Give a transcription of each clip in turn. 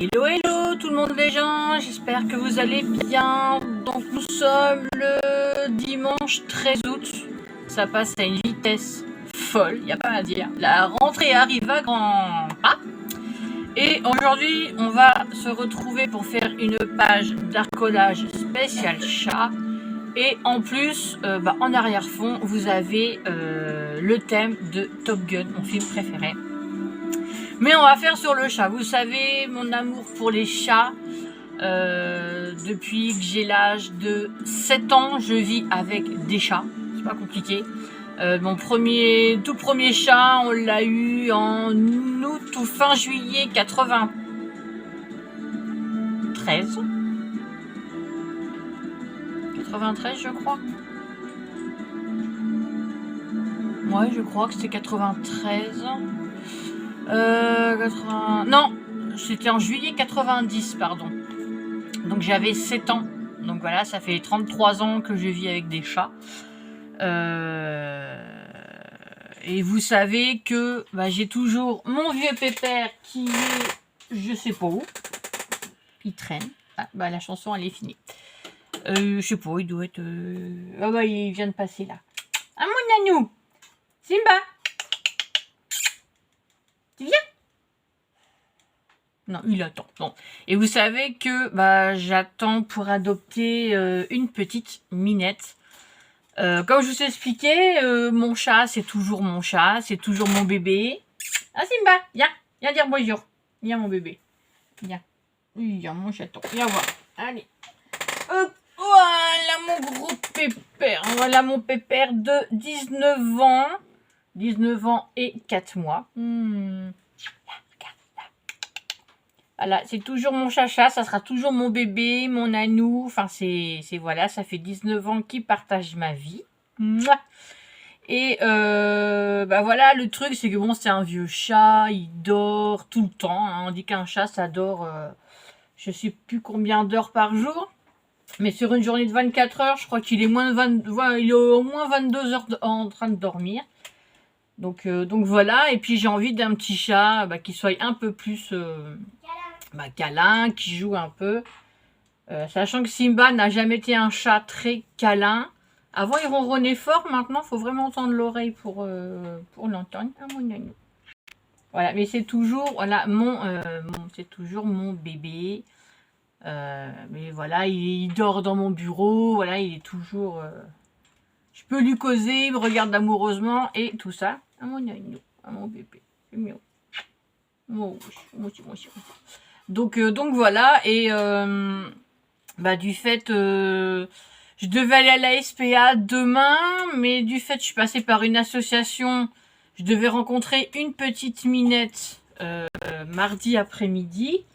Hello hello tout le monde les gens, j'espère que vous allez bien. Donc nous sommes le dimanche 13 août, ça passe à une vitesse folle, il n'y a pas à dire. La rentrée arrive à grands pas. Et aujourd'hui on va se retrouver pour faire une page d'arcolage spécial chat. Et en plus, en arrière-fond, vous avez le thème de Top Gun, mon film préféré. Mais on va faire sur le chat. Vous savez, mon amour pour les chats. Depuis que j'ai l'âge de 7 ans, je vis avec des chats. C'est pas compliqué. Mon tout premier chat, on l'a eu en août ou fin juillet 93. 93, je crois. Ouais, je crois que c'était 93. Non, c'était en juillet 90, pardon. Donc j'avais 7 ans. Donc voilà, ça fait 33 ans que je vis avec des chats. Et vous savez que j'ai toujours mon vieux pépère qui est, je sais pas où. Il traîne. Ah, la chanson elle est finie. Je sais pas, il doit être... il vient de passer là. Ah mon nanou, Simba, tu viens? Non, il attend. Bon. Et vous savez que j'attends pour adopter une petite minette. Comme je vous ai expliqué, mon chat, c'est toujours mon chat, c'est toujours mon bébé. Ah Simba, viens dire bonjour. Viens mon bébé. Viens mon chaton. Viens voir. Allez. Hop, voilà mon gros pépère. Voilà mon pépère de 19 ans. 19 ans et 4 mois. Voilà, c'est toujours mon chacha, ça sera toujours mon bébé, mon nanou. Enfin, voilà, ça fait 19 ans qu'il partage ma vie. Et voilà, le truc, c'est que bon, c'est un vieux chat, il dort tout le temps. Hein. On dit qu'un chat, ça dort, je sais plus combien d'heures par jour. Mais sur une journée de 24 heures, je crois qu'il est il est au moins 22 heures en train de dormir. Donc voilà, et puis j'ai envie d'un petit chat qui soit un peu plus... câlin, qui joue un peu. Sachant que Simba n'a jamais été un chat très câlin. Avant, il ronronnait fort. Maintenant, il faut vraiment tendre l'oreille pour l'entendre. Ah, mon agneau. Voilà, mais c'est toujours c'est toujours mon bébé. Mais voilà, il dort dans mon bureau. Voilà, il est toujours... je peux lui causer, il me regarde amoureusement et tout ça. Ah, mon agneau. Ah, mon bébé. C'est mieux. Donc voilà, et du fait, je devais aller à la SPA demain, mais du fait, je suis passée par une association, je devais rencontrer une petite minette mardi après-midi,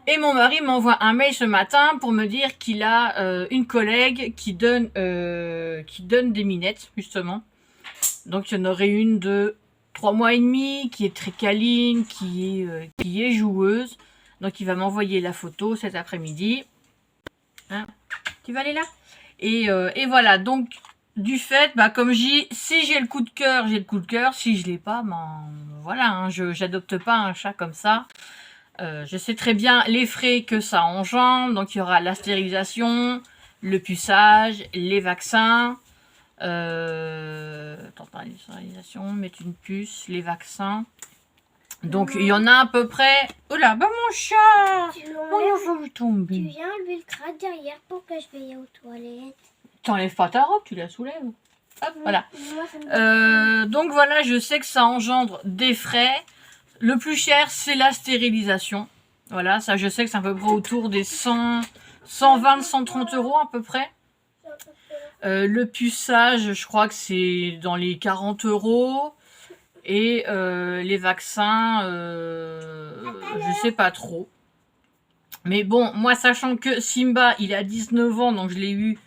et mon mari m'envoie un mail ce matin pour me dire qu'il a une collègue qui donne des minettes, justement. Donc il y en aurait une de 3 mois et demi, qui est très câline, qui est joueuse. Donc il va m'envoyer la photo cet après-midi. Hein, tu vas aller là et voilà, donc du fait, comme je dis, si j'ai le coup de cœur, j'ai le coup de cœur. Si je l'ai pas, voilà, hein, je n'adopte pas un chat comme ça. Je sais très bien les frais que ça engendre. Donc il y aura la stérilisation, le puçage, les vaccins. La stérilisation, mettre une puce, les vaccins. Donc il y en a à peu près. Oh là, mon chat! Oh, je tombe. Tu viens enlever le crâne derrière pour que je veille aux toilettes. T'enlèves pas ta robe, tu la soulèves. Hop, voilà. Donc voilà, je sais que ça engendre des frais. Le plus cher, c'est la stérilisation. Voilà, ça je sais que c'est à peu près autour des 120, 130 euros à peu près. Le puçage, je crois que c'est dans les 40 euros. Et les vaccins, je sais pas trop. Mais bon, moi, sachant que Simba, il a 19 ans, donc je l'ai eu.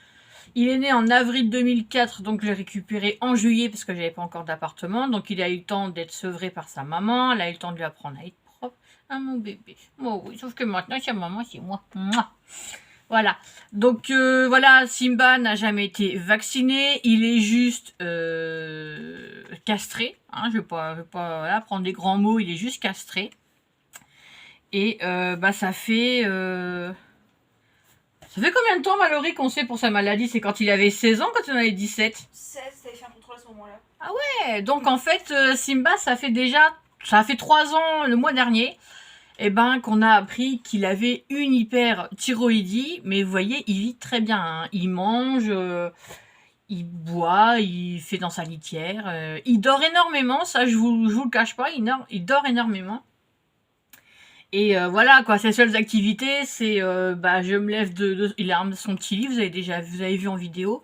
Il est né en avril 2004, donc je l'ai récupéré en juillet parce que j'avais pas encore d'appartement. Donc il a eu le temps d'être sevré par sa maman. Elle a eu le temps de lui apprendre à être propre. Ah, mon bébé. Moi, oui, sauf que maintenant, c'est maman, c'est moi. Voilà. Donc voilà, Simba n'a jamais été vacciné. Il est juste castré. Hein, je vais pas prendre des grands mots. Il est juste castré. Et bah ça fait combien de temps, Mallory, qu'on sait pour sa maladie? C'est quand il avait 16 ans, quand il en avait 17? 16, t'avais fait un contrôle à ce moment-là. Ah ouais, donc en fait, Simba, ça a fait 3 ans le mois dernier, et ben qu'on a appris qu'il avait une hyperthyroïdie, mais vous voyez, il vit très bien, hein. Il mange, il boit, il fait dans sa litière, il dort énormément, ça je vous le cache pas, il dort énormément. Et voilà quoi, ses seules activités, c'est bah je me lève il a son petit lit, vous avez vu en vidéo.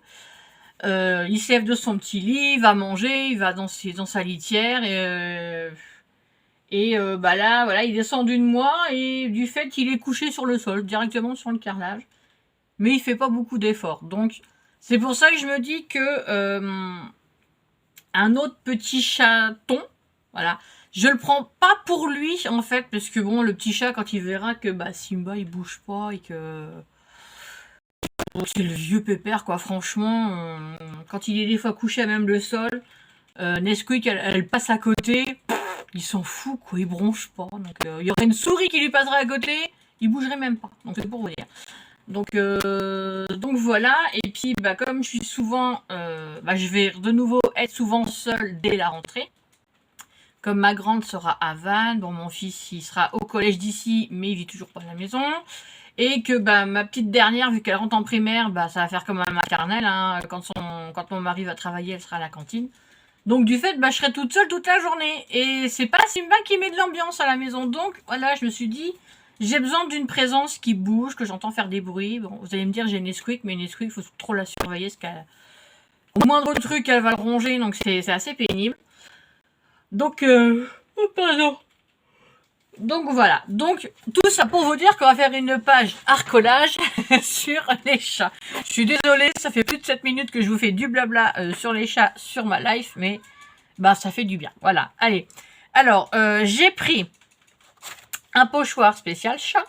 Il se lève de son petit lit, il va manger, il va dans sa litière et bah là voilà, il descend d'une moi et du fait il est couché sur le sol, directement sur le carrelage. Mais il fait pas beaucoup d'efforts. Donc c'est pour ça que je me dis que un autre petit chaton, voilà, je le prends pas pour lui en fait, parce que bon, le petit chat quand il verra que bah Simba il bouge pas et que c'est le vieux pépère quoi, franchement, quand il est des fois couché à même le sol, Nesquik elle passe à côté, il s'en fout quoi, il bronche pas. Donc il y aurait une souris qui lui passerait à côté, il bougerait même pas. Donc c'est pour vous dire. Donc voilà, et puis bah, comme je suis souvent, bah, je vais de nouveau être souvent seule dès la rentrée. Comme ma grande sera à Vannes, bon mon fils il sera au collège d'ici, mais il vit toujours pas à la maison. Et que bah, ma petite dernière, vu qu'elle rentre en primaire, bah, ça va faire comme un maternelle. Hein. Quand mon mari va travailler, elle sera à la cantine. Donc du fait, bah, je serai toute seule toute la journée. Et c'est pas Simba qui met de l'ambiance à la maison. Donc voilà, je me suis dit, j'ai besoin d'une présence qui bouge, que j'entends faire des bruits. Bon, vous allez me dire, j'ai Nesquik, mais Nesquik, il faut trop la surveiller. Parce qu'au moindre truc, elle va le ronger. Donc c'est assez pénible. Donc, oh, pardon. Donc voilà, donc tout ça pour vous dire qu'on va faire une page arcolage sur les chats. Je suis désolée, ça fait plus de 7 minutes que je vous fais du blabla sur les chats sur ma life, mais bah ça fait du bien. Voilà, allez. Alors, j'ai pris un pochoir spécial chat.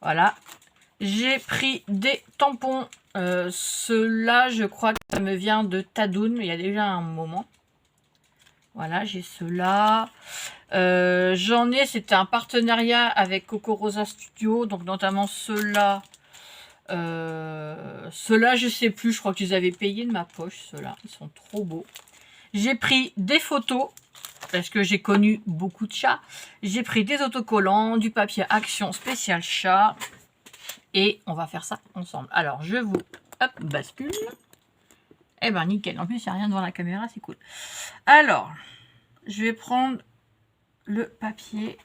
Voilà. J'ai pris des tampons. Ceux-là, je crois que ça me vient de Tadoun, il y a déjà un moment. Voilà, j'ai ceux-là. J'en ai, c'était un partenariat avec Coco Rosa Studio, donc notamment ceux-là. Ceux-là, je sais plus, je crois que je les avais payés de ma poche, ceux-là. Ils sont trop beaux. J'ai pris des photos, parce que j'ai connu beaucoup de chats. J'ai pris des autocollants, du papier Action spécial chat. Et on va faire ça ensemble. Alors, je vous bascule. Eh ben, nickel. En plus, il n'y a rien devant la caméra, c'est cool. Alors, je vais prendre le papier.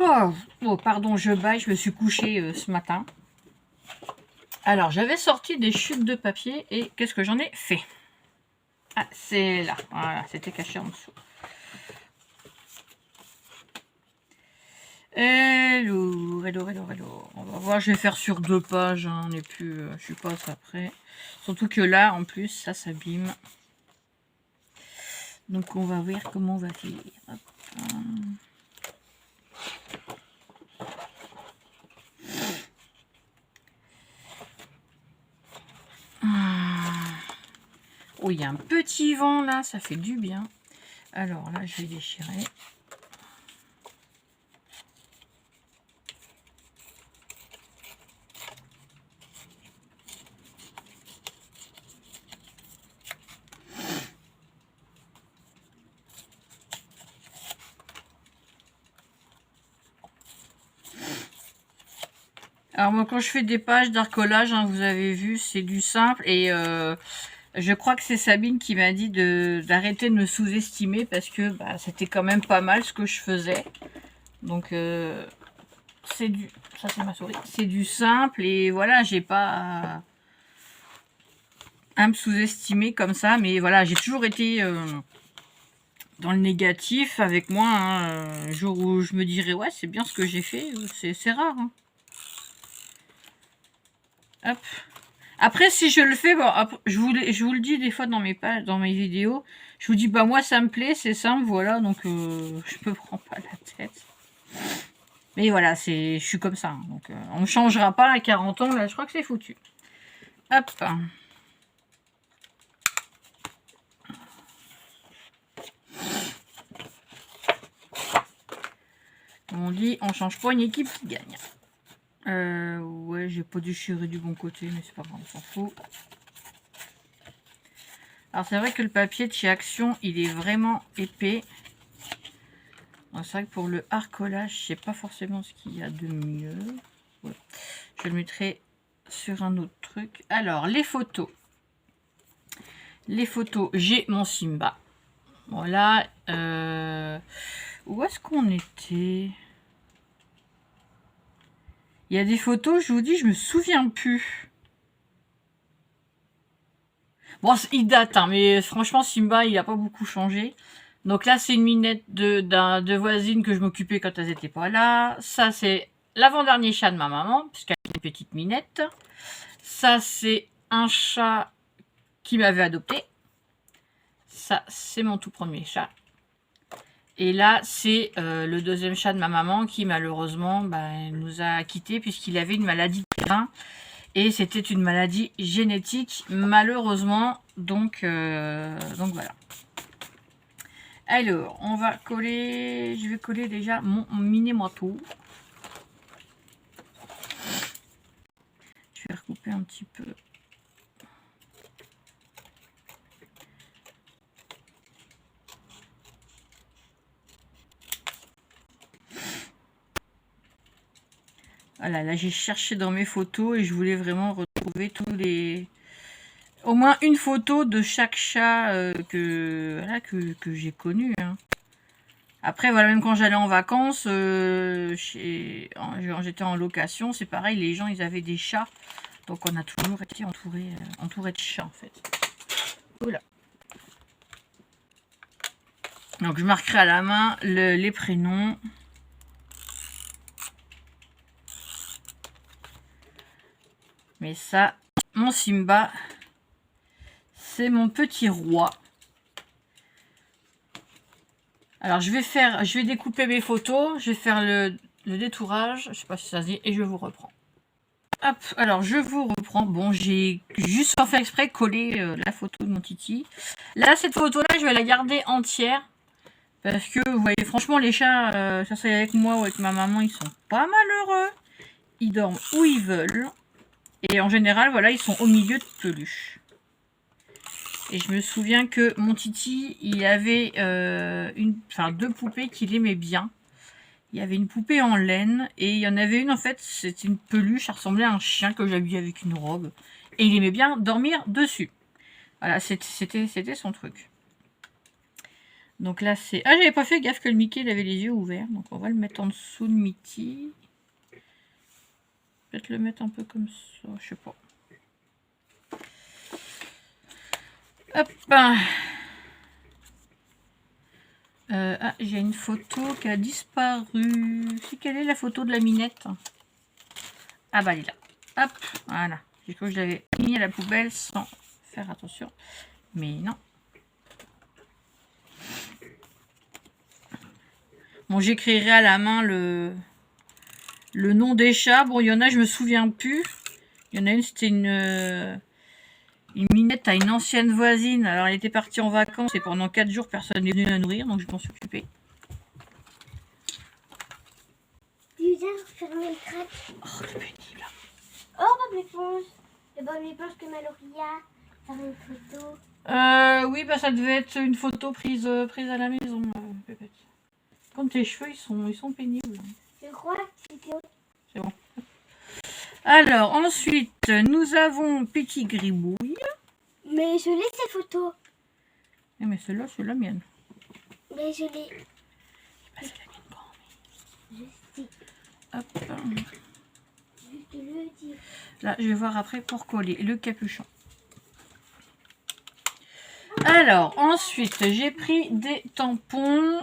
Oh, pardon, je baille, je me suis couchée ce matin. Alors, j'avais sorti des chutes de papier et qu'est-ce que j'en ai fait? Ah, c'est là. Voilà, c'était caché en dessous. Hello, hello, hello, hello. On va voir, je vais faire sur 2 pages. Hein, on est plus, je suis pas après. Surtout que là, en plus, ça s'abîme. Donc, on va voir comment on va faire. Hop. Oh, il y a un petit vent là, ça fait du bien. Alors là, je vais déchirer. Alors moi, quand je fais des pages d'arcolage, hein, vous avez vu, c'est du simple. Et je crois que c'est Sabine qui m'a dit d'arrêter de me sous-estimer parce que bah, c'était quand même pas mal ce que je faisais. Donc c'est du... Ça c'est ma souris. C'est du simple et voilà, j'ai pas à me sous-estimer comme ça. Mais voilà, j'ai toujours été dans le négatif avec moi. Hein, un jour où je me dirais, ouais, c'est bien ce que j'ai fait, c'est rare. Hein. Hop. Après, si je le fais, bon, après, je vous le dis des fois dans mes pages, dans mes vidéos, je vous dis, bah moi ça me plaît, c'est simple, voilà, donc je me prends pas la tête. Mais voilà, je suis comme ça, hein, donc on ne changera pas à 40 ans, là, je crois que c'est foutu. Hop. on dit, on change pas une équipe qui gagne. Ouais, j'ai pas déchiré du bon côté, mais c'est pas grave, on s'en fout. Alors c'est vrai que le papier de chez Action, il est vraiment épais. C'est vrai que pour le harcolage, je sais pas forcément ce qu'il y a de mieux. Ouais. Je le mettrai sur un autre truc. Alors, les photos. Les photos, j'ai mon Simba. Voilà. Où est-ce qu'on était? Il y a des photos, je vous dis, je me souviens plus. Bon, il date, hein, mais franchement, Simba, il n'a pas beaucoup changé. Donc là, c'est une minette de voisine que je m'occupais quand elles n'étaient pas là. Ça, c'est l'avant-dernier chat de ma maman, puisqu'elle a une petite minette. Ça, c'est un chat qui m'avait adopté. Ça, c'est mon tout premier chat. Et là, c'est le deuxième chat de ma maman qui, malheureusement, nous a quittés puisqu'il avait une maladie de rein. Et c'était une maladie génétique, malheureusement. Donc voilà. Alors, on va coller... Je vais coller déjà mon mini-manteau. Je vais recouper un petit peu. Voilà, là j'ai cherché dans mes photos et je voulais vraiment retrouver tous les... Au moins une photo de chaque chat que j'ai connu. Hein. Après, voilà, même quand j'allais en vacances, j'étais en location, c'est pareil, les gens, ils avaient des chats. Donc on a toujours été entouré de chats, en fait. Voilà. Donc je marquerai à la main les prénoms. Mais ça, mon Simba, c'est mon petit roi. Alors je vais découper mes photos, je vais faire le détourage, je sais pas si ça se dit, et je vous reprends. Hop, alors je vous reprends. Bon, j'ai juste sans faire exprès collé la photo de mon Titi. Là, cette photo-là, je vais la garder entière. Parce que, vous voyez, franchement, les chats, ça c'est avec moi ou avec ma maman, ils sont pas malheureux. Ils dorment où ils veulent. Et en général, voilà, ils sont au milieu de peluches. Et je me souviens que mon Titi, il avait deux poupées qu'il aimait bien. Il y avait une poupée en laine et il y en avait une, en fait, c'était une peluche, ça ressemblait à un chien que j'habillais avec une robe. Et il aimait bien dormir dessus. Voilà, c'était son truc. Donc là, c'est... Ah, j'avais pas fait gaffe que le Mickey, il avait les yeux ouverts. Donc on va le mettre en dessous de Mickey. Peut-être le mettre un peu comme ça, je sais pas. Hop. Ah, j'ai une photo qui a disparu. C'est quelle est la photo de la minette? Ah bah elle est là. Hop, voilà. J'ai cru que je l'avais mis à la poubelle sans faire attention. Mais non. Bon, j'écrirai à la main le nom des chats. Bon, il y en a, je me souviens plus. Il y en a une, c'était une minette à une ancienne voisine. Alors, elle était partie en vacances et pendant 4 jours, personne n'est venu la nourrir. Donc, je m'en suis occupée. Fermer le crack. Oh, le pénible. Oh, Bob l'éponge. Le Bob l'éponge que Maloria. Faire une photo. Oui, bah ça devait être une photo prise à la maison, Pépette. Comme tes cheveux, ils sont pénibles. Je crois que c'était... C'est bon. Alors, ensuite, nous avons Petit Gribouille. Mais je l'ai ces photos. Eh, mais celle-là, c'est la mienne. Mais je l'ai... C'est la mienne quand Je sais. Hop. Juste le dire. Là, je vais voir après pour coller le capuchon. Alors, ensuite, j'ai pris des tampons.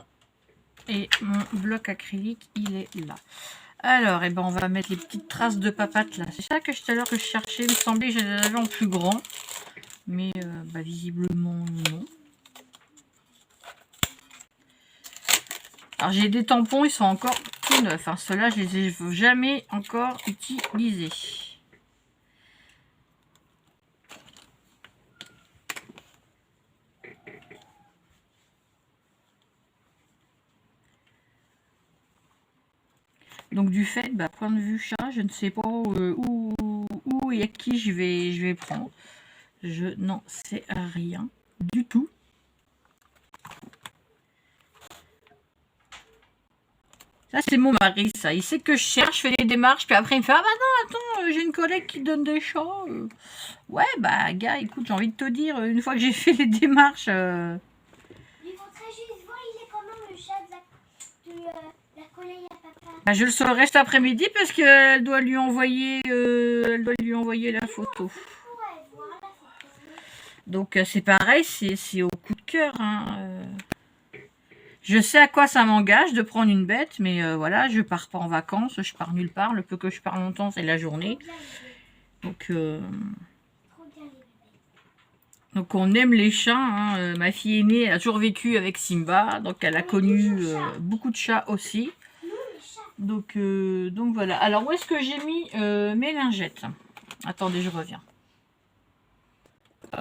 Et mon bloc acrylique, il est là. Alors, eh ben, on va mettre les petites traces de papates là. C'est ça que tout à l'heure que je cherchais. Il me semblait que je les avais en plus grand. Mais visiblement non. Alors, j'ai des tampons, ils sont encore tout neufs. Hein. Ceux-là, je les ai jamais encore utilisés. Donc du fait, point de vue chat, je ne sais pas où et à qui je vais prendre. Je n'en sais rien du tout. Ça, c'est mon mari, ça. Il sait que je cherche, je fais les démarches, puis après, il me fait « Ah bah non, attends, j'ai une collègue qui donne des chats. Ouais, gars, écoute, j'ai envie de te dire, une fois que j'ai fait les démarches... Il faudrait juste voir, il est comment le chat de la collègue à papa. je le saurai cet après-midi parce qu'elle doit lui envoyer, la photo. Ouais, voir la photo. Donc, c'est pareil, c'est au coup de cœur, hein. Je sais à quoi ça m'engage de prendre une bête, mais voilà, je pars pas en vacances, je pars nulle part. Le peu que je pars longtemps, c'est la journée. Donc, on aime les chats. Hein. Ma fille aînée elle a toujours vécu avec Simba, donc elle a connu beaucoup de chats aussi. Donc voilà. Alors, où est-ce que j'ai mis mes lingettes? Attendez, je reviens.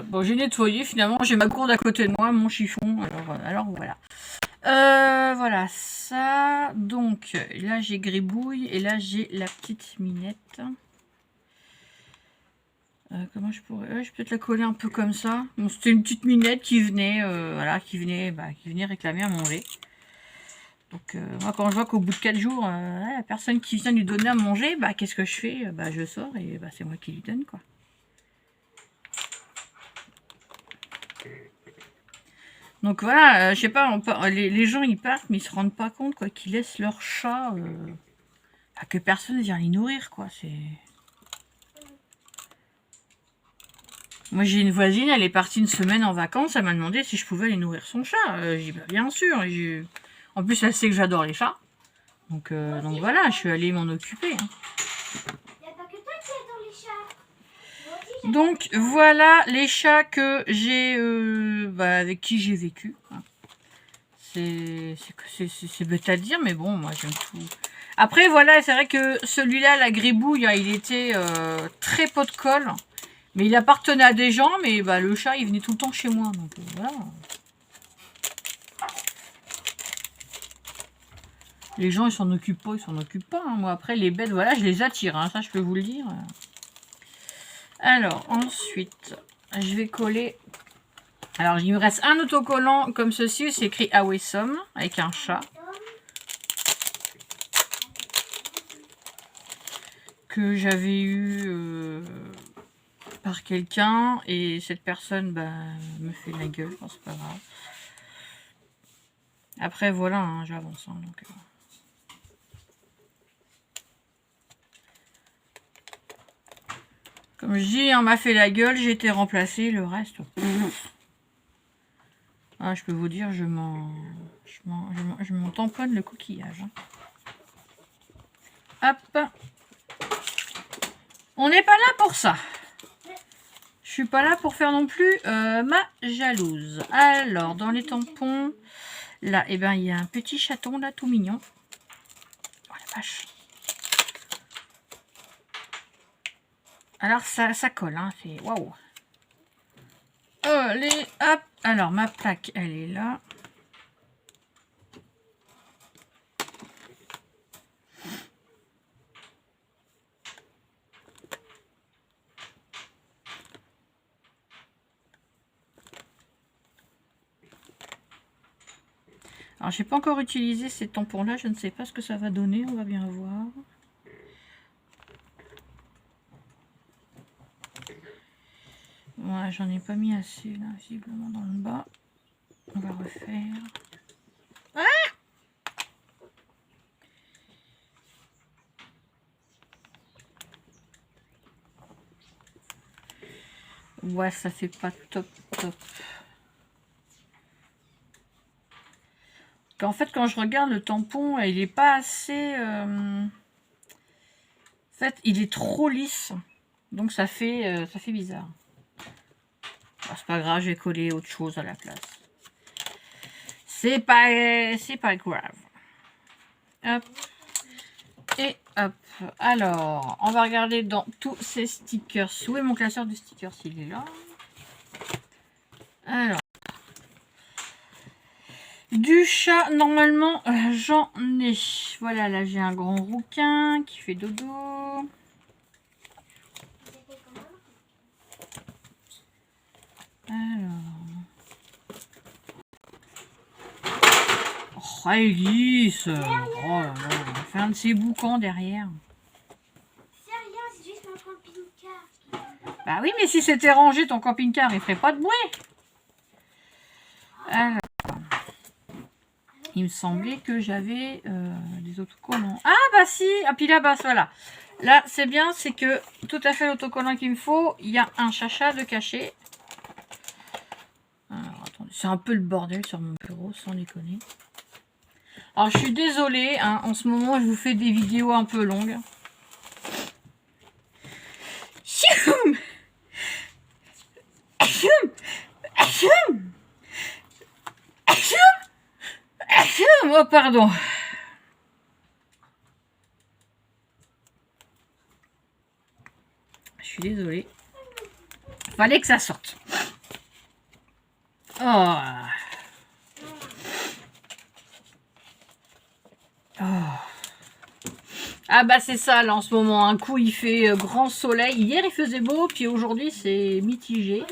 Bon, j'ai nettoyé finalement, j'ai ma gourde à côté de moi, mon chiffon, alors voilà. Voilà, ça, donc, là j'ai Gribouille, et là j'ai la petite Minette. Comment je pourrais... je peux peut-être la coller un peu comme ça. Bon, c'était une petite Minette qui venait, voilà, qui venait réclamer à manger. Donc, moi quand je vois qu'au bout de 4 jours, la personne qui vient lui donner à manger, qu'est-ce que je fais? Je sors et c'est moi qui lui donne, quoi. Donc voilà, je sais pas, les gens ils partent, mais ils se rendent pas compte quoi, qu'ils laissent leur chat, que personne vient les nourrir, quoi. C'est. Moi j'ai une voisine, elle est partie une semaine en vacances, elle m'a demandé si je pouvais aller nourrir son chat. J'ai dit bien sûr. En plus elle sait que j'adore les chats, donc voilà, je suis allée m'en occuper. Hein. Il n'y a pas que toi qui adore les chats. Donc voilà les chats que j'ai, avec qui j'ai vécu. C'est bête à dire, mais bon, moi j'aime tout. Après voilà, c'est vrai que celui-là, la Gribouille, il était très pot de colle, mais il appartenait à des gens, mais le chat il venait tout le temps chez moi, donc voilà. Les gens ils s'en occupent pas, hein. Moi après les bêtes, voilà, je les attire, hein, ça je peux vous le dire. Alors, ensuite, je vais coller... Alors, il me reste un autocollant comme ceci. C'est écrit Awesome avec un chat. Que j'avais eu par quelqu'un. Et cette personne me fait la gueule. Bon, c'est pas grave. Après, voilà, hein, j'avance. Hein, donc... Comme je dis, on m'a fait la gueule, j'ai été remplacée, le reste... Ah, je peux vous dire, je m'en tamponne le coquillage. Hein. Hop. On n'est pas là pour ça. Je suis pas là pour faire non plus ma jalouse. Alors, dans les tampons, là, il y a un petit chaton, là, tout mignon. Oh la vache. Alors ça colle, hein, c'est waouh. Allez, hop. Alors ma plaque, elle est là. Alors j'ai pas encore utilisé ces tampons là, je ne sais pas ce que ça va donner, on va bien voir. Ouais, j'en ai pas mis assez là, visiblement dans le bas. On va refaire. Ah! Ouais, ça fait pas top. En fait, quand je regarde le tampon, il est pas assez... En fait, il est trop lisse. Donc ça fait bizarre. C'est pas grave, je vais coller autre chose à la place. C'est pas grave. Hop. Et hop. Alors, on va regarder dans tous ces stickers. Où est mon classeur de stickers? Il est là. Alors. Du chat, normalement, j'en ai. Voilà, là, j'ai un grand rouquin qui fait dodo. Alors... Oh, Elise! Oh là là, il fait un de ses boucans derrière. C'est rien, c'est juste mon camping-car. Bah oui, mais si c'était rangé ton camping-car, il ferait pas de bruit. Alors, il me semblait que j'avais des autocollants. Ah bah si, ah puis là, bah voilà. Là, c'est bien, c'est que tout à fait l'autocollant qu'il me faut, il y a un chacha de caché. Alors, attendez, c'est un peu le bordel sur mon bureau, sans déconner. Alors, je suis désolée, hein, en ce moment, je vous fais des vidéos un peu longues. Choum! Choum! Choum! Choum! Oh, pardon. Je suis désolée. Fallait que ça sorte. Oh. Oh. Ah bah c'est ça là en ce moment. Un coup il fait grand soleil. Hier il faisait beau, puis aujourd'hui c'est mitigé.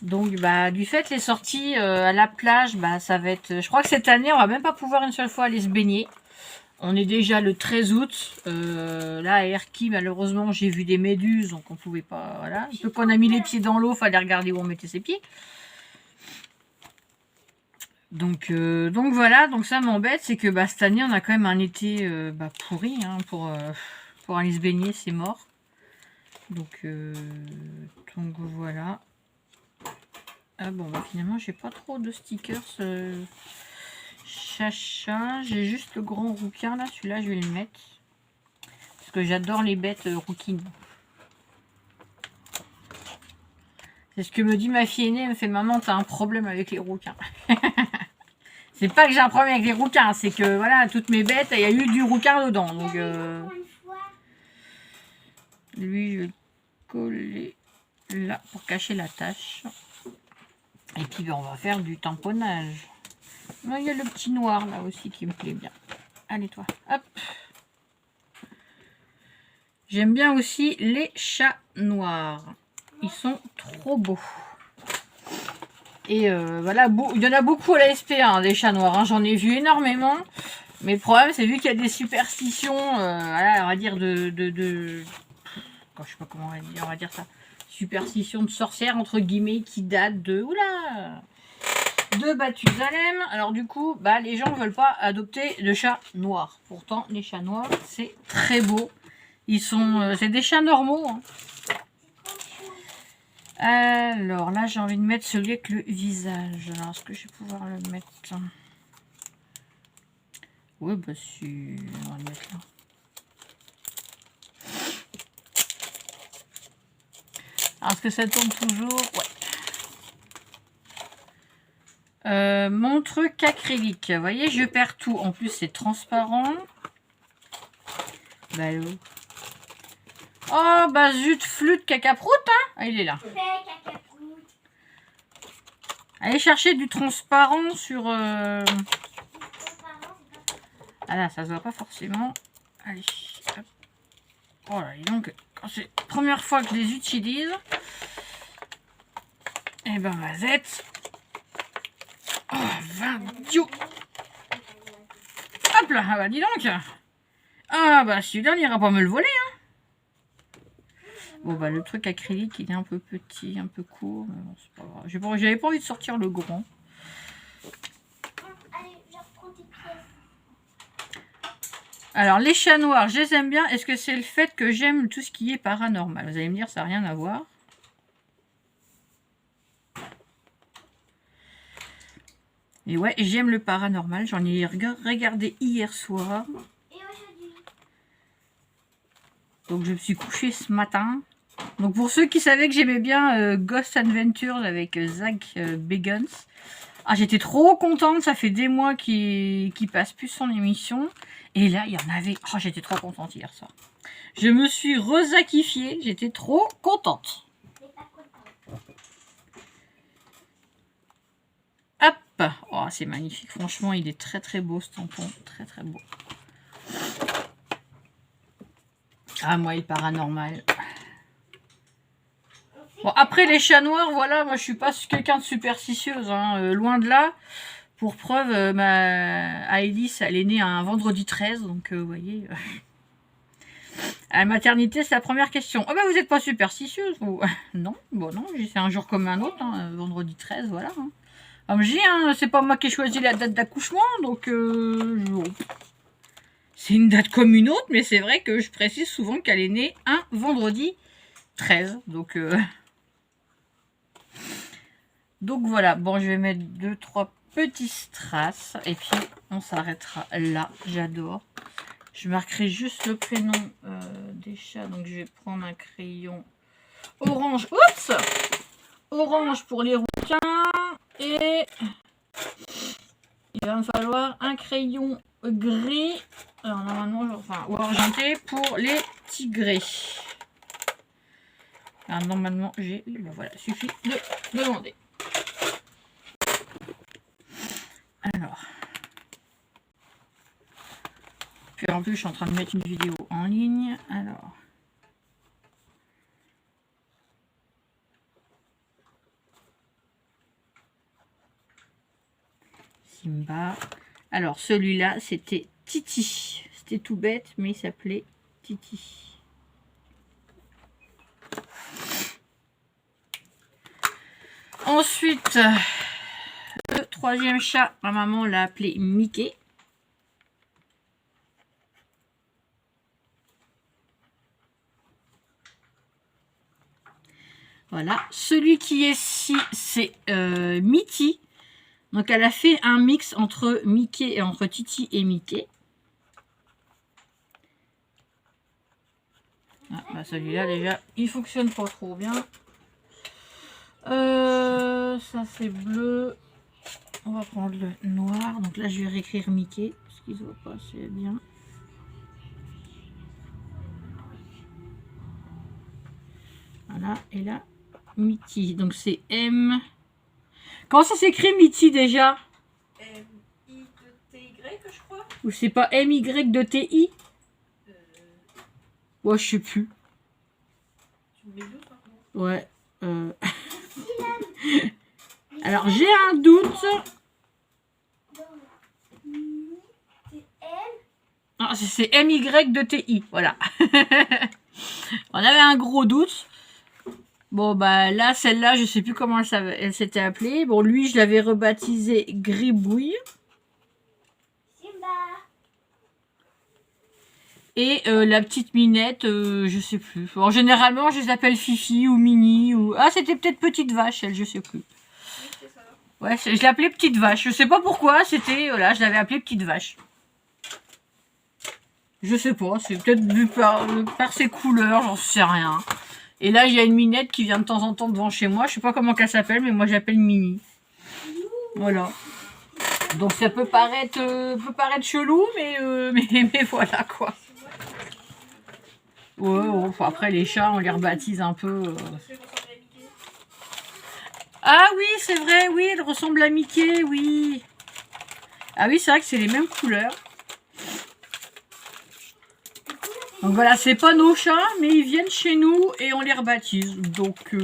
Donc bah du fait les sorties à la plage, bah ça va être. Je crois que cette année on va même pas pouvoir une seule fois aller se baigner. On est déjà le 13 août. Là à Erquy malheureusement j'ai vu des méduses, donc on pouvait pas. Voilà. Un peu qu'on a mis les pieds dans l'eau, fallait regarder où on mettait ses pieds. Donc voilà, donc ça m'embête, c'est que bah, cette année on a quand même un été pourri hein, pour aller se baigner, c'est mort. Donc voilà. Ah bon bah finalement j'ai pas trop de stickers chacha, j'ai juste le grand rouquin là, celui-là je vais le mettre. Parce que j'adore les bêtes rouquines. C'est ce que me dit ma fille aînée, elle me fait maman t'as un problème avec les rouquins. C'est pas que j'ai un problème avec les rouquins, c'est que voilà, toutes mes bêtes, il y a eu du rouquin dedans. Donc lui, je vais le coller là pour cacher la tache. Et puis on va faire du tamponnage. Il y a le petit noir là aussi qui me plaît bien. Allez toi, hop. J'aime bien aussi les chats noirs. Ils sont trop beaux. Et voilà, il y en a beaucoup à la SPA, des chats noirs. Hein. J'en ai vu énormément. Mais le problème, c'est vu qu'il y a des superstitions, voilà, on va dire je sais pas comment on va dire ça. Superstitions de sorcières, entre guillemets, qui datent de... Oula, de Mathusalem. Alors du coup, bah, les gens ne veulent pas adopter de chats noirs. Pourtant, les chats noirs, c'est très beau. Ils sont... c'est des chats normaux. Hein. Alors là, j'ai envie de mettre celui avec le visage. Alors, est-ce que je vais pouvoir le mettre? Ouais, bah si. On va le mettre là. Alors, est-ce que ça tourne toujours? Ouais. Mon truc acrylique. Vous voyez, je perds tout. En plus, c'est transparent. Bah, oh, bah zut, flûte, cacaproute, hein. Ah, il est là. Allez chercher du transparent sur... Ah là, ça se voit pas forcément. Allez, hop. Oh là, et donc, quand c'est la première fois que je les utilise, et ben mazette. Oh, 20 dios. Hop là, ah bah dis donc. Ah bah celui-là, il n'ira pas me le voler, hein. Bon bah le truc acrylique, il est un peu petit, un peu court, mais bon, c'est pas grave. J'avais pas envie de sortir le grand. Alors, les chats noirs, je les aime bien. Est-ce que c'est le fait que j'aime tout ce qui est paranormal? Vous allez me dire, ça n'a rien à voir. Et ouais, j'aime le paranormal. J'en ai regardé hier soir. Et aujourd'hui. Donc, je me suis couchée ce matin. Donc, pour ceux qui savaient que j'aimais bien Ghost Adventures avec Zach Bagans. Ah, j'étais trop contente. Ça fait des mois qu'il passe plus son émission. Et là, il y en avait... Oh, j'étais trop contente hier soir. Je me suis rezakifiée. J'étais trop contente. Hop. Oh, c'est magnifique. Franchement, il est très très beau ce tampon. Très très beau. Ah, moi, il est paranormal. Bon, après, les chats noirs, voilà, moi, je suis pas quelqu'un de superstitieuse. Hein. Loin de là. Pour preuve, ma Alice, elle est née un vendredi 13. Donc, vous voyez... À la maternité, c'est la première question. Oh, bah, vous n'êtes pas superstitieuse, vous? Non, bon, non, c'est un jour comme un autre. Hein. Vendredi 13, voilà. Hein. Comme je dis, hein, c'est pas moi qui ai choisi la date d'accouchement. Donc, c'est une date comme une autre. Mais c'est vrai que je précise souvent qu'elle est née un vendredi 13. Donc, voilà. Bon, je vais mettre 2-3 petits strass. Et puis, on s'arrêtera là. J'adore. Je marquerai juste le prénom des chats. Donc, je vais prendre un crayon orange. Oups! Orange pour les rouquins. Et il va me falloir un crayon gris. Alors, normalement, enfin, ou argenté pour les tigrés. Alors, normalement, j'ai... Ben voilà, suffit de demander. Alors... Puis en plus, je suis en train de mettre une vidéo en ligne. Alors. Simba. Alors, celui-là, c'était Titi. C'était tout bête, mais il s'appelait Titi. Ensuite, le troisième chat, ma maman l'a appelé Mickey. Voilà, celui qui est ici, c'est Mitty. Donc, elle a fait un mix entre Mickey et entre Titi et Mickey. Ah, bah celui-là, déjà, il fonctionne pas trop bien. Ça, c'est bleu. On va prendre le noir. Donc là, je vais réécrire Mickey. Parce qu'il se voit pas, c'est bien. Voilà, et là, Mitty. Donc c'est M. Comment ça s'écrit Mitty déjà? M-I-T-Y, je crois. Ou c'est pas M-Y-T-I? Ouais, je sais plus. Tu me mets deux, par contre. Ouais. Alors, j'ai un doute. Ah, c'est M-Y-T-I. Voilà. On avait un gros doute. Bon, bah là, celle-là, je sais plus comment elle s'était appelée. Bon, lui, je l'avais rebaptisé Gribouille. Et la petite Minette, je sais plus. Bon, généralement, je les appelle Fifi ou Mini. Ou... Ah, c'était peut-être Petite Vache, elle, je sais plus. Oui, c'est ça. Ouais, je l'appelais Petite Vache. Je sais pas pourquoi, c'était... Voilà, je l'avais appelée Petite Vache. Je sais pas, c'est peut-être vu par ses couleurs, j'en sais rien. Et là, il y a une Minette qui vient de temps en temps devant chez moi. Je sais pas comment qu'elle s'appelle, mais moi, j'appelle Mini. Voilà. Donc, ça peut paraître chelou, mais voilà, quoi. Ouais, enfin, après, les chats, on les rebaptise un peu. Ah oui, c'est vrai, oui, elle ressemble à Mickey, oui. Ah oui, c'est vrai que c'est les mêmes couleurs. Donc voilà, c'est pas nos chats, mais ils viennent chez nous et on les rebaptise. Donc,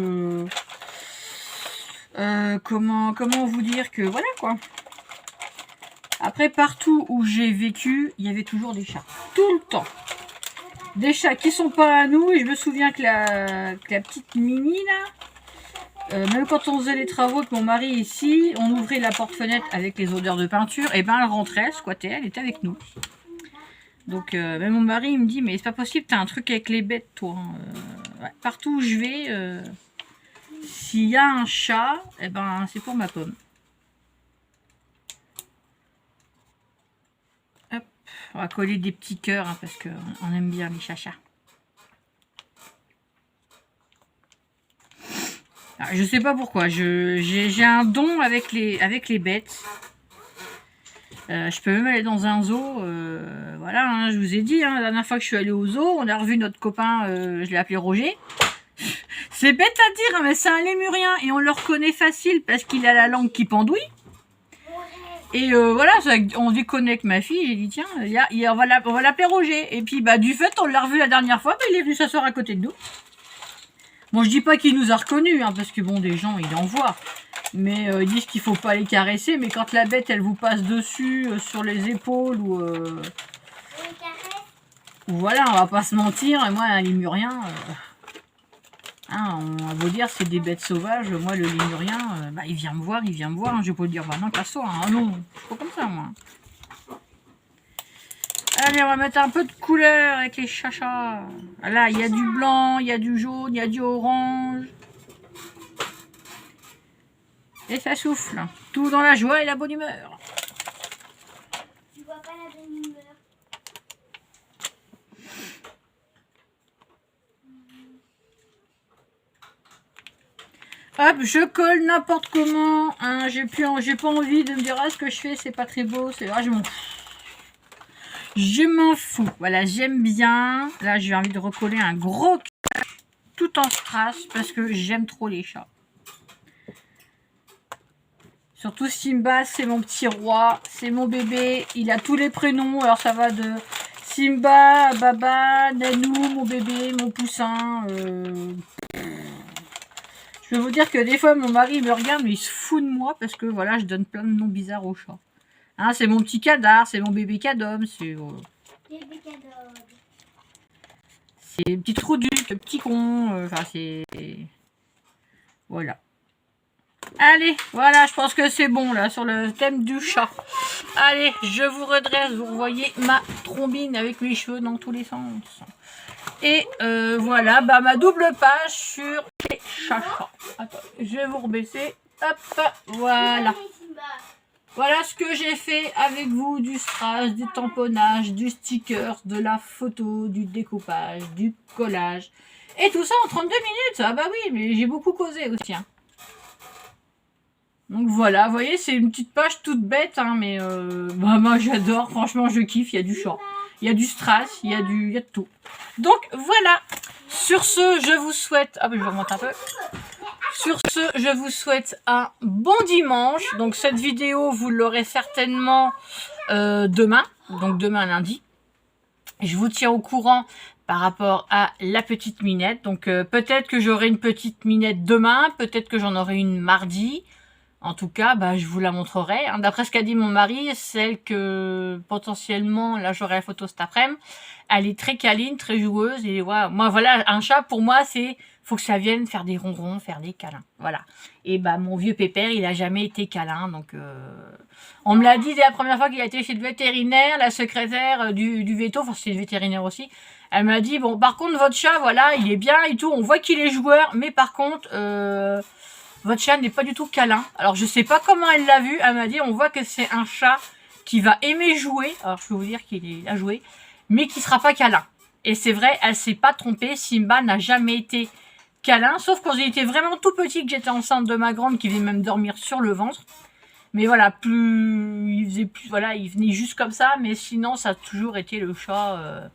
comment vous dire que voilà quoi. Après, partout où j'ai vécu, il y avait toujours des chats. Tout le temps. Des chats qui sont pas à nous. Et je me souviens que la petite Mini, là, même quand on faisait les travaux avec mon mari ici, on ouvrait la porte-fenêtre avec les odeurs de peinture. Et ben, elle rentrait, elle squattait, elle était avec nous. Donc, même mon mari, il me dit, mais c'est pas possible, t'as un truc avec les bêtes, toi. Ouais, partout où je vais, s'il y a un chat, eh ben, c'est pour ma pomme. Hop, on va coller des petits cœurs, hein, parce qu'on aime bien les chachas. Alors, je sais pas pourquoi, j'ai un don avec les bêtes. Je peux même aller dans un zoo, voilà, hein, je vous ai dit, hein, la dernière fois que je suis allée au zoo, on a revu notre copain, je l'ai appelé Roger. C'est bête à dire, hein, mais c'est un lémurien et on le reconnaît facile parce qu'il a la langue qui pendouille. Et voilà, on déconne avec ma fille, j'ai dit tiens, on va l'appeler Roger. Et puis bah du fait, on l'a revu la dernière fois, bah, il est venu s'asseoir à côté de nous. Bon, je dis pas qu'il nous a reconnus, hein, parce que bon, des gens, ils en voient. Mais ils disent qu'il faut pas les caresser, mais quand la bête, elle vous passe dessus, sur les épaules, ou voilà, on va pas se mentir, et moi, un lémurien, hein, on va vous dire, c'est des bêtes sauvages, moi, le lémurien, bah, il vient me voir, hein, je vais pas lui dire, bah non, casse-toi, hein, non, je suis pas comme ça, moi. Allez, on va mettre un peu de couleur avec les chachas. Là, il y a du blanc, il y a du jaune, il y a du orange. Et ça souffle. Tout dans la joie et la bonne humeur. Tu vois pas la bonne humeur. Hop, je colle n'importe comment. Hein, j'ai pas envie de me dire, ah, ce que je fais, c'est pas très beau. C'est je m'en fous. Je m'en fous. Voilà, j'aime bien. Là, j'ai envie de recoller un gros tout en strass parce que j'aime trop les chats. Surtout Simba, c'est mon petit roi, c'est mon bébé. Il a tous les prénoms. Alors ça va de Simba, Baba, Nanou, mon bébé, mon poussin. Je peux vous dire que des fois, mon mari me regarde, mais il se fout de moi parce que voilà, je donne plein de noms bizarres aux chats. Hein, c'est mon petit cadar, c'est mon bébé cadom, c'est petit trouduc, petit con, enfin c'est... Voilà. Allez, voilà, je pense que c'est bon là sur le thème du chat. Allez, je vous redresse, vous voyez ma trombine avec mes cheveux dans tous les sens. Et voilà, bah ma double page sur les chachas. Attends, je vais vous rebaisser. Hop, voilà. Voilà ce que j'ai fait avec vous, du strass, du tamponnage, du sticker, de la photo, du découpage, du collage. Et tout ça en 32 minutes. Ah bah oui, mais j'ai beaucoup causé aussi. Hein. Donc voilà, vous voyez, c'est une petite page toute bête, hein, mais bah, moi j'adore, franchement je kiffe, il y a du chat, il y a du strass, il y a de tout. Donc voilà, sur ce, je vous souhaite... Ah bah je vais remonter un peu. Sur ce, je vous souhaite un bon dimanche. Donc cette vidéo, vous l'aurez certainement demain, donc demain lundi. Je vous tiens au courant par rapport à la petite minette. Donc peut-être que j'aurai une petite minette demain, peut-être que j'en aurai une mardi. En tout cas, bah, je vous la montrerai. Hein. D'après ce qu'a dit mon mari, celle que potentiellement, là j'aurai la photo cet après-midi, elle est très câline, très joueuse. Et voilà, moi, voilà, un chat pour moi, c'est faut que ça vienne faire des ronrons, faire des câlins. Voilà. Et bah mon vieux pépère, il a jamais été câlin. Donc on me l'a dit dès la première fois qu'il a été chez le vétérinaire, la secrétaire du veto, enfin c'est le vétérinaire aussi. Elle m'a dit bon, par contre votre chat, voilà, il est bien et tout. On voit qu'il est joueur, mais par contre. Votre chat n'est pas du tout câlin. Alors, je sais pas comment elle l'a vu. Elle m'a dit, on voit que c'est un chat qui va aimer jouer. Alors, je peux vous dire qu'il a joué. Mais qui sera pas câlin. Et c'est vrai, elle s'est pas trompée. Simba n'a jamais été câlin. Sauf quand il était vraiment tout petit, que j'étais enceinte de ma grande, qui venait même dormir sur le ventre. Mais voilà, il faisait plus, voilà, il venait juste comme ça. Mais sinon, ça a toujours été le chat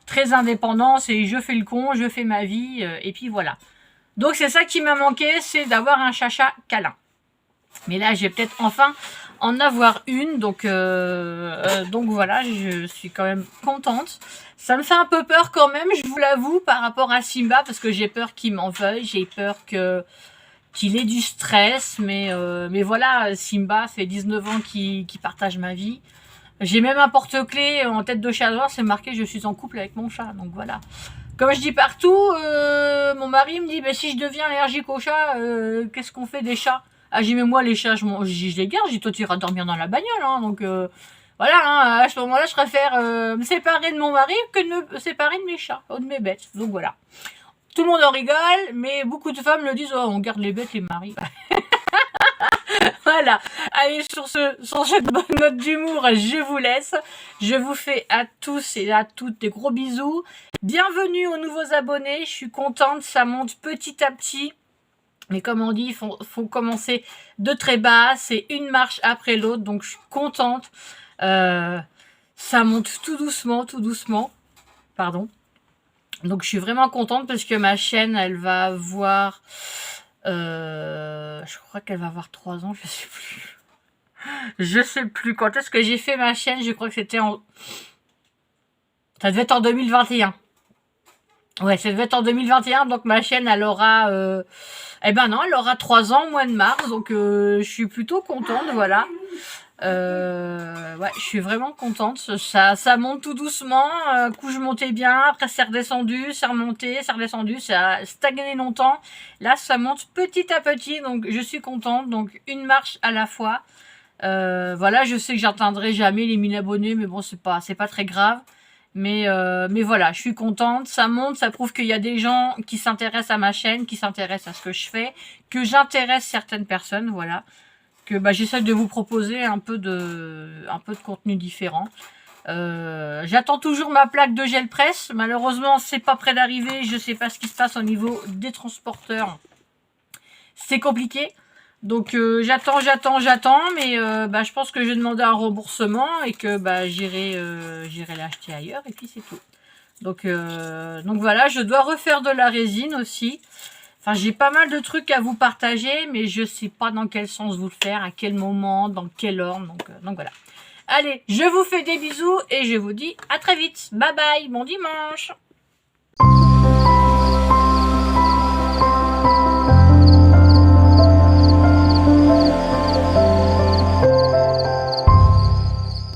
très indépendant. C'est je fais le con, je fais ma vie. Et puis voilà. Donc c'est ça qui m'a manqué, c'est d'avoir un chacha câlin. Mais là, je vais peut-être enfin en avoir une. Donc voilà, je suis quand même contente. Ça me fait un peu peur quand même, je vous l'avoue, par rapport à Simba, parce que j'ai peur qu'il m'en veuille, j'ai peur qu'il ait du stress. Mais voilà, Simba fait 19 ans qu'il partage ma vie. J'ai même un porte-clés en tête de chat noir, c'est marqué « Je suis en couple avec mon chat ». Donc voilà. Comme je dis partout, mon mari me dit bah, si je deviens allergique aux chats, qu'est-ce qu'on fait des chats? Ah, j'ai dit mais moi les chats, je les garde. J'ai dit toi tu iras dormir dans la bagnole. Hein, donc voilà, hein, à ce moment-là, je préfère me séparer de mon mari que de me séparer de mes chats ou de mes bêtes. Donc voilà. Tout le monde en rigole, mais beaucoup de femmes le disent oh, on garde les bêtes, les maris. Voilà, allez sur cette bonne note d'humour, je vous laisse. Je vous fais à tous et à toutes des gros bisous. Bienvenue aux nouveaux abonnés, je suis contente, ça monte petit à petit. Mais comme on dit, il faut commencer de très bas, c'est une marche après l'autre, donc je suis contente. Ça monte tout doucement. Pardon. Donc je suis vraiment contente parce que ma chaîne, elle va avoir... je crois qu'elle va avoir 3 ans, je sais plus. Je sais plus quand est-ce que j'ai fait ma chaîne. Je crois que c'était en... Ça devait être en 2021. Ouais, ça devait être en 2021. Donc ma chaîne, elle aura... Eh ben non, elle aura 3 ans au mois de mars. Donc je suis plutôt contente, voilà. Ouais, je suis vraiment contente. Ça monte tout doucement. Un coup, je montais bien. Après, c'est redescendu. C'est remonté. C'est redescendu. Ça a stagné longtemps. Là, ça monte petit à petit. Donc je suis contente. Donc une marche à la fois. Voilà, je sais que j'atteindrai jamais les 1000 abonnés, mais bon, c'est pas très grave. Mais voilà, je suis contente, ça monte, ça prouve qu'il y a des gens qui s'intéressent à ma chaîne, qui s'intéressent à ce que je fais, que j'intéresse certaines personnes, voilà. Que bah, j'essaie de vous proposer un peu de contenu différent. J'attends toujours ma plaque de gel presse. Malheureusement, c'est pas près d'arriver. Je sais pas ce qui se passe au niveau des transporteurs. C'est compliqué. Donc j'attends, mais bah, je pense que je vais demander un remboursement et que bah, j'irai l'acheter ailleurs et puis c'est tout. Donc voilà, je dois refaire de la résine aussi. Enfin, j'ai pas mal de trucs à vous partager, mais je sais pas dans quel sens vous le faire, à quel moment, dans quel ordre. Donc voilà. Allez, je vous fais des bisous et je vous dis à très vite. Bye bye, bon dimanche.